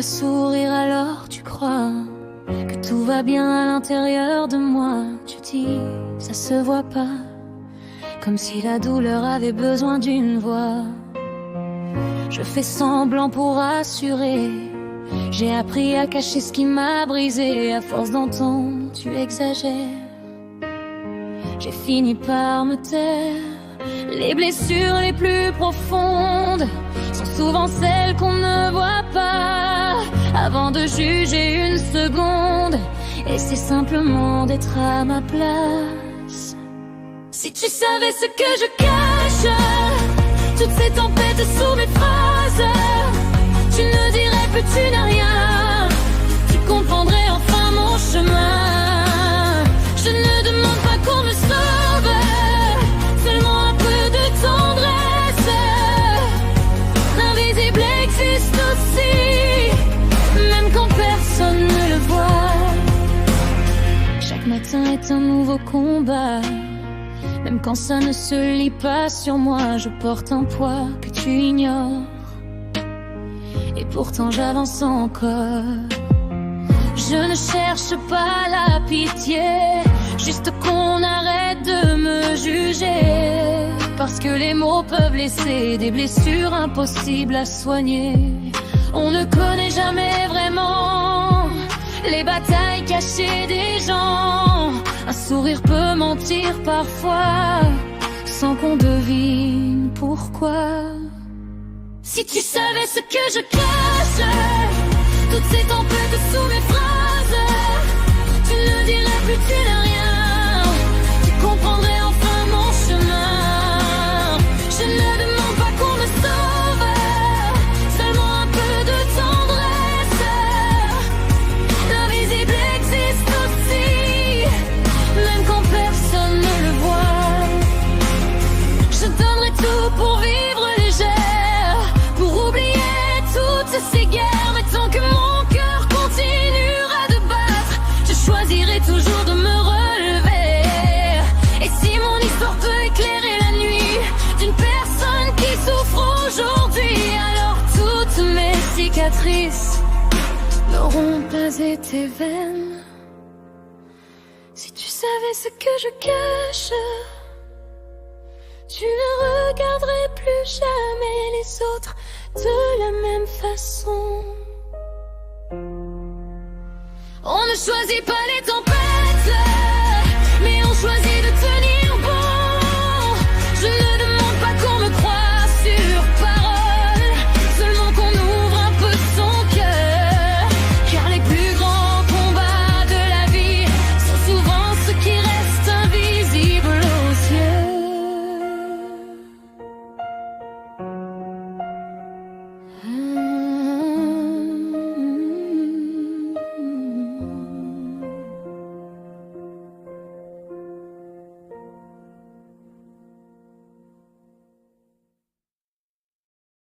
vois sourire alors tu crois que tout va bien à l'intérieur de moi. Tu dis, ça se voit pas, comme si la douleur avait besoin d'une voix. Je fais semblant pour assurer. J'ai appris à cacher ce qui m'a brisé. À force d'entendre, tu exagères. J'ai fini par me taire. Les blessures les plus profondes sont souvent celles qu'on ne voit pas. Avant de juger une seconde, essaie simplement d'être à ma place. Si tu savais ce que je cache, toutes ces tempêtes sous mes phrases, tu ne dirais plus tu n'as rien. Tu comprendrais enfin mon chemin. Je ne demande pas qu'on me sauve, seulement un peu de tendresse. L'invisible existe aussi, même quand personne ne le voit. Chaque matin est un nouveau combat. Même quand ça ne se lit pas sur moi, je porte un poids que tu ignores. Et pourtant j'avance encore. Je ne cherche pas la pitié, juste qu'on arrête de me juger. Parce que les mots peuvent laisser des blessures impossibles à soigner. On ne connaît jamais vraiment les batailles cachées des gens. Un sourire peut mentir parfois, sans qu'on devine pourquoi. Si tu savais ce que je cache, toutes ces tempêtes sous mes phrases, tu ne dirais plus tu n'as rien. Tu comprendrais enfin mon chemin. Je ne demande pas qu'on me sauve, seulement un peu de tendresse. L'invisible existe aussi, même quand personne ne le voit. Je donnerai tout pour vivre légère, pour oublier toutes ces guerres. Mais tant que mon cœur continuera de battre, je choisirai toujours de me relever. Et si mon histoire peut éclairer la nuit d'une personne qui souffre aujourd'hui, alors toutes mes cicatrices n'auront pas été vaines. Si tu savais ce que je cache, tu ne regarderais plus jamais les autres de la même façon. On ne choisit pas les tempêtes.